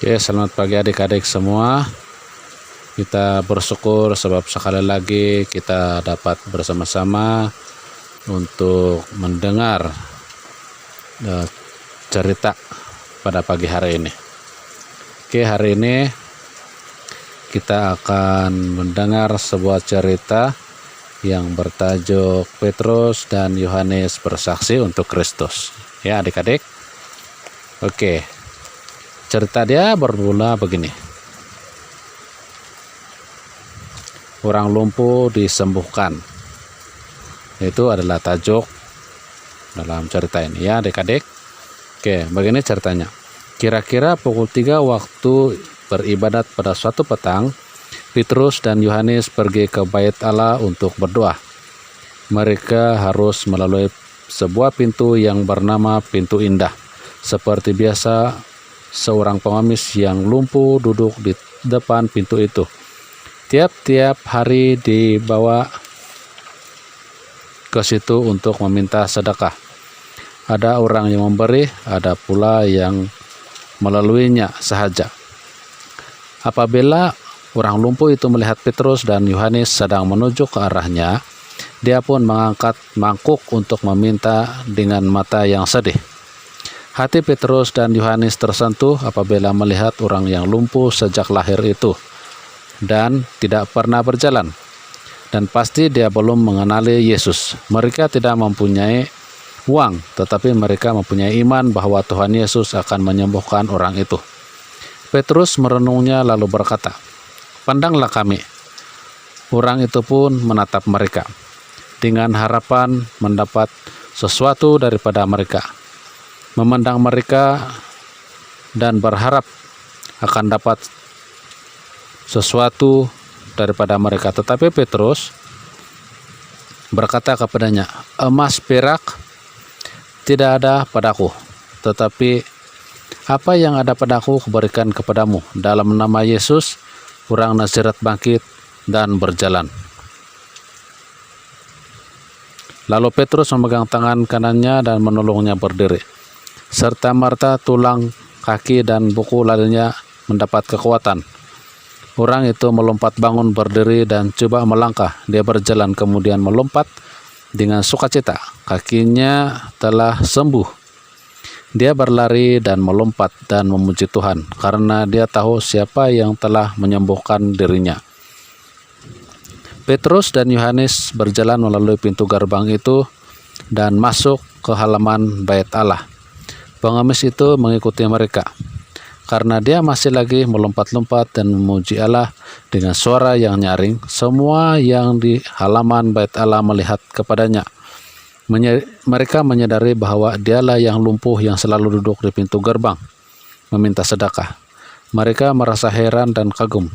Oke, selamat pagi adik-adik semua. Kita bersyukur sebab sekali lagi kita dapat bersama-sama untuk mendengar cerita pada pagi hari ini. Oke, hari ini kita akan mendengar sebuah cerita yang bertajuk Petrus dan Yohanes bersaksi untuk Kristus. Ya, adik-adik. Oke. Cerita dia bermula begini. Orang lumpuh disembuhkan. Itu adalah tajuk dalam cerita ini ya adik-adik. Oke, begini ceritanya. Kira-kira pukul 3 waktu beribadat pada suatu petang, Petrus dan Yohanes pergi ke bait Allah untuk berdoa. Mereka harus melalui sebuah pintu yang bernama Pintu Indah. Seperti biasa, seorang pengemis yang lumpuh duduk di depan pintu itu. Tiap-tiap hari dibawa ke situ untuk meminta sedekah. Ada orang yang memberi, ada pula yang melaluinya sahaja. Apabila orang lumpuh itu melihat Petrus dan Yohanes sedang menuju ke arahnya, dia pun mengangkat mangkuk untuk meminta dengan mata yang sedih. Hati Petrus dan Yohanes tersentuh apabila melihat orang yang lumpuh sejak lahir itu dan tidak pernah berjalan. Dan pasti dia belum mengenali Yesus. Mereka tidak mempunyai uang, tetapi mereka mempunyai iman bahwa Tuhan Yesus akan menyembuhkan orang itu. Petrus merenungnya lalu berkata, "Pandanglah kami." Orang itu pun menatap mereka dengan harapan mendapat sesuatu daripada mereka. Memandang mereka dan berharap akan dapat sesuatu daripada mereka. Tetapi Petrus berkata kepadanya, "Emas perak tidak ada padaku, tetapi apa yang ada padaku kuberikan kepadamu. Dalam nama Yesus, orang Nazaret bangkit dan berjalan." Lalu Petrus memegang tangan kanannya dan menolongnya berdiri. Serta merta tulang kaki dan buku lainnya mendapat kekuatan. Orang itu melompat bangun berdiri dan coba melangkah. Dia berjalan kemudian melompat dengan sukacita. Kakinya telah sembuh. Dia berlari dan melompat dan memuji Tuhan karena dia tahu siapa yang telah menyembuhkan dirinya. Petrus dan Yohanes berjalan melalui pintu gerbang itu dan masuk ke halaman bait Allah. Pengemis itu mengikuti mereka, karena dia masih lagi melompat-lompat dan memuji Allah dengan suara yang nyaring. Semua yang di halaman bait Allah melihat kepadanya. Mereka menyadari bahwa dialah yang lumpuh yang selalu duduk di pintu gerbang, meminta sedekah. Mereka merasa heran dan kagum.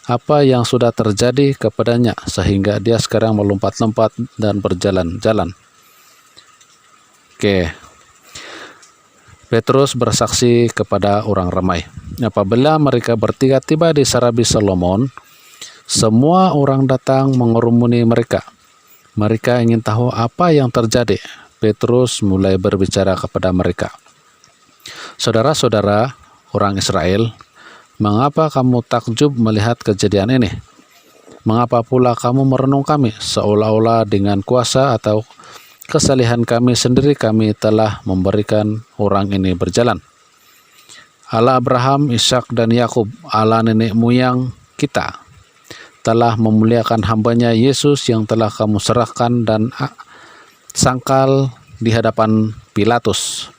Apa yang sudah terjadi kepadanya sehingga dia sekarang melompat-lompat dan berjalan-jalan. Oke. Petrus bersaksi kepada orang ramai. Apabila mereka bertiga tiba di Sarabi Solomon, semua orang datang mengerumuni mereka. Mereka ingin tahu apa yang terjadi. Petrus mulai berbicara kepada mereka. "Saudara-saudara orang Israel, mengapa kamu takjub melihat kejadian ini? Mengapa pula kamu merenung kami seolah-olah dengan kuasa atau kesalehan kami sendiri kami telah memberikan orang ini berjalan? Allah Abraham, Ishak dan Yakub, Allah nenek moyang kita, telah memuliakan hambanya Yesus yang telah kamu serahkan dan sangkal di hadapan Pilatus.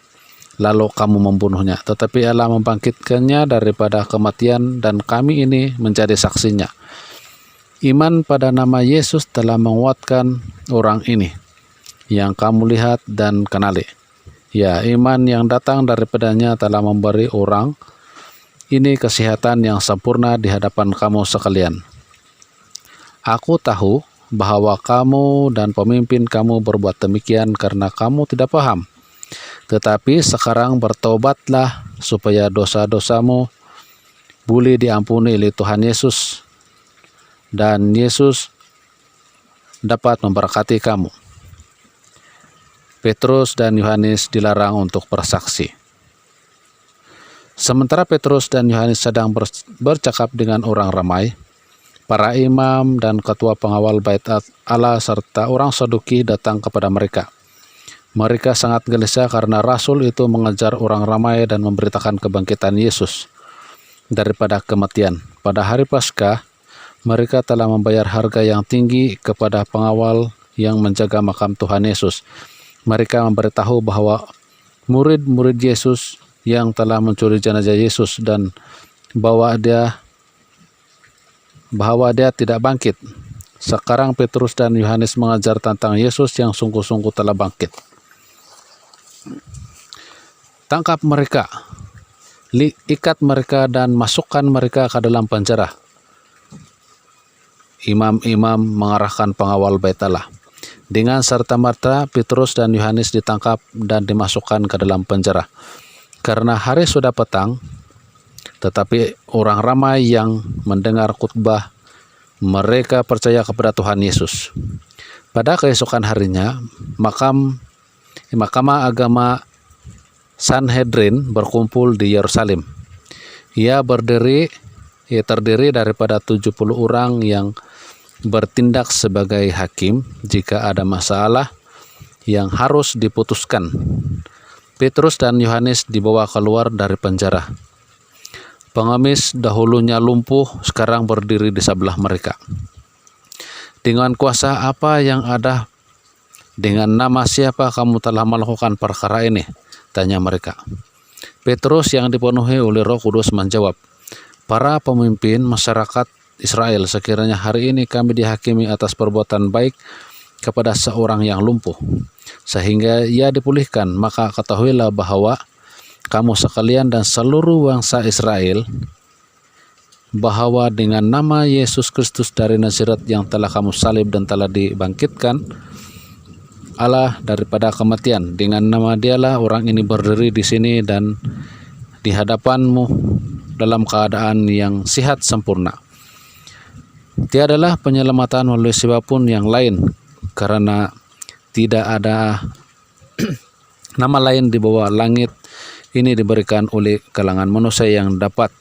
Lalu kamu membunuhnya, tetapi Allah membangkitkannya daripada kematian dan kami ini menjadi saksinya. Iman pada nama Yesus telah menguatkan orang ini yang kamu lihat dan kenali. Ya, iman yang datang daripadanya telah memberi orang ini kesehatan yang sempurna di hadapan kamu sekalian. Aku tahu bahwa kamu dan pemimpin kamu berbuat demikian karena kamu tidak paham. Tetapi sekarang bertobatlah supaya dosa-dosamu boleh diampuni oleh Tuhan Yesus, dan Yesus dapat memberkati kamu." Petrus dan Yohanes dilarang untuk bersaksi. Sementara Petrus dan Yohanes sedang bercakap dengan orang ramai, para imam dan ketua pengawal bait Allah serta orang Saduki datang kepada mereka. Mereka sangat gelisah karena rasul itu mengejar orang ramai dan memberitakan kebangkitan Yesus daripada kematian. Pada hari Paskah, mereka telah membayar harga yang tinggi kepada pengawal yang menjaga makam Tuhan Yesus. Mereka memberitahu bahwa murid-murid Yesus yang telah mencuri jenazah Yesus dan bahwa dia tidak bangkit. Sekarang Petrus dan Yohanes mengajar tentang Yesus yang sungguh-sungguh telah bangkit. Tangkap mereka, ikat mereka dan masukkan mereka ke dalam penjara. Imam-imam mengarahkan pengawal bait Allah. Dengan serta-merta Petrus dan Yohanes ditangkap dan dimasukkan ke dalam penjara. Karena hari sudah petang, tetapi orang ramai yang mendengar khutbah, mereka percaya kepada Tuhan Yesus. Pada keesokan harinya, Mahkamah Agama Sanhedrin berkumpul di Yerusalem. Ia terdiri daripada 70 orang yang bertindak sebagai hakim jika ada masalah yang harus diputuskan. Petrus dan Yohanes dibawa keluar dari penjara. Pengemis dahulunya lumpuh, sekarang berdiri di sebelah mereka. Dengan kuasa apa yang ada? Dengan nama siapa kamu telah melakukan perkara ini? Tanya mereka. Petrus yang dipenuhi oleh Roh Kudus menjawab, para pemimpin masyarakat Israel, sekiranya hari ini kami dihakimi atas perbuatan baik kepada seorang yang lumpuh, sehingga ia dipulihkan, maka ketahuilah bahwa kamu sekalian dan seluruh bangsa Israel, bahwa dengan nama Yesus Kristus dari Nazaret yang telah kamu salib dan telah dibangkitkan Allah daripada kematian, dengan nama Dialah orang ini berdiri di sini dan di hadapanmu dalam keadaan yang sihat sempurna. Tiadalah penyelamatan melalui siapapun yang lain, karena tidak ada nama lain di bawah langit ini diberikan oleh kalangan manusia yang dapat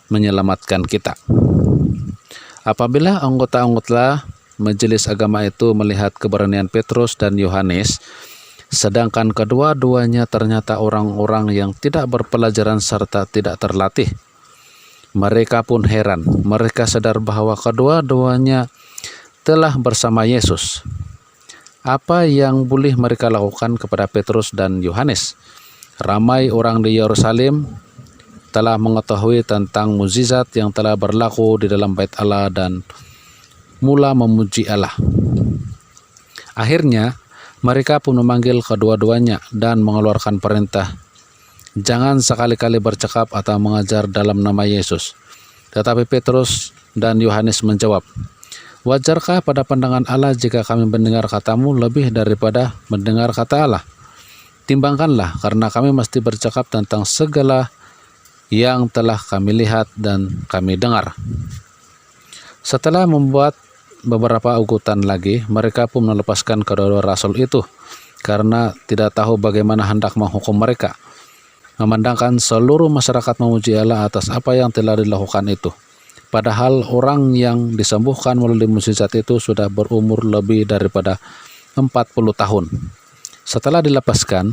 menyelamatkan kita. Apabila anggota-anggota majelis agama itu melihat keberanian Petrus dan Yohanes, sedangkan kedua-duanya ternyata orang-orang yang tidak berpelajaran serta tidak terlatih, mereka pun heran. Mereka sadar bahwa kedua-duanya telah bersama Yesus. Apa yang boleh mereka lakukan kepada Petrus dan Yohanes? Ramai orang di Yerusalem telah mengetahui tentang mukjizat yang telah berlaku di dalam bait Allah dan mula memuji Allah. Akhirnya mereka pun memanggil kedua-duanya dan mengeluarkan perintah, jangan sekali-kali bercakap atau mengajar dalam nama Yesus. Tetapi Petrus dan Yohanes menjawab, wajarkah pada pandangan Allah jika kami mendengar katamu lebih daripada mendengar kata Allah? Timbangkanlah, karena kami mesti bercakap tentang segala yang telah kami lihat dan kami dengar. Setelah membuat beberapa ugutan lagi, mereka pun melepaskan kedua rasul itu, karena tidak tahu bagaimana hendak menghukum mereka, memandangkan seluruh masyarakat memuji Allah atas apa yang telah dilakukan itu. Padahal orang yang disembuhkan melalui mukjizat itu sudah berumur lebih daripada 40 tahun. Setelah dilepaskan,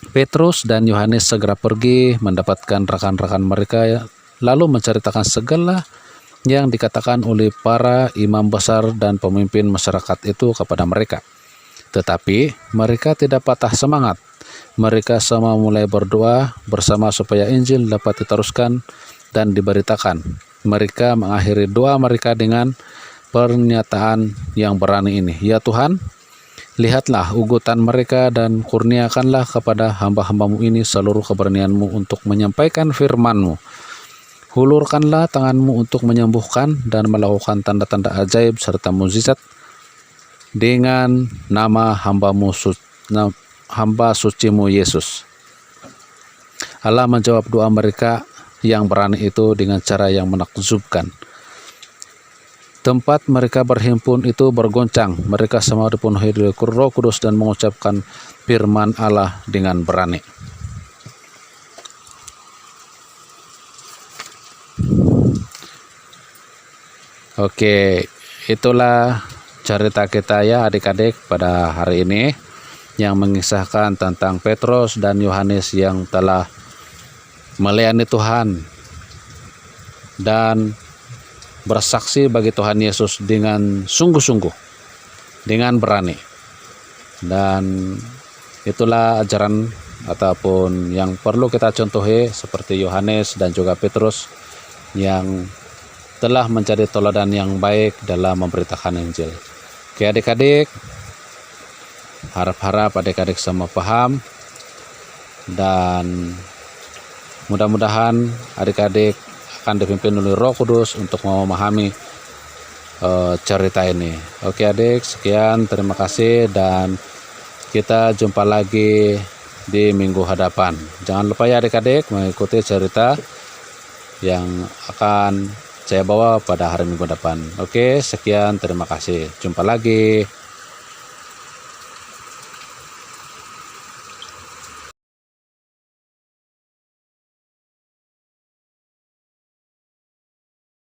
Petrus dan Yohanes segera pergi mendapatkan rekan-rekan mereka, lalu menceritakan segala yang dikatakan oleh para imam besar dan pemimpin masyarakat itu kepada mereka. Tetapi mereka tidak patah semangat. Mereka semua mulai berdoa bersama supaya Injil dapat diteruskan dan diberitakan. Mereka mengakhiri doa mereka dengan pernyataan yang berani ini, ya Tuhan, lihatlah ugutan mereka dan kurniakanlah kepada hamba-hambamu ini seluruh keberanianmu untuk menyampaikan firman-Mu. Hulurkanlah tangan-Mu untuk menyembuhkan dan melakukan tanda-tanda ajaib serta mukjizat dengan nama hamba suci-Mu Yesus. Allah menjawab doa mereka yang berani itu dengan cara yang menakjubkan. Tempat mereka berhimpun itu bergoncang. Mereka semua dipenuhi oleh Roh Kudus dan mengucapkan firman Allah dengan berani. Oke, itulah cerita kita ya adik-adik pada hari ini, yang mengisahkan tentang Petrus dan Yohanes yang telah melayani Tuhan dan bersaksi bagi Tuhan Yesus dengan sungguh-sungguh, dengan berani. Dan itulah ajaran ataupun yang perlu kita contohi, seperti Yohanes dan juga Petrus yang telah menjadi teladan yang baik dalam memberitakan Injil. Oke adik-adik, harap-harap adik-adik semua paham, dan mudah-mudahan adik-adik akan dipimpin oleh Roh Kudus untuk memahami cerita ini. Oke adik, sekian, terima kasih, dan kita jumpa lagi di minggu hadapan. Jangan lupa ya adik-adik mengikuti cerita yang akan saya bawa pada hari minggu depan. Oke, sekian, terima kasih. Jumpa lagi.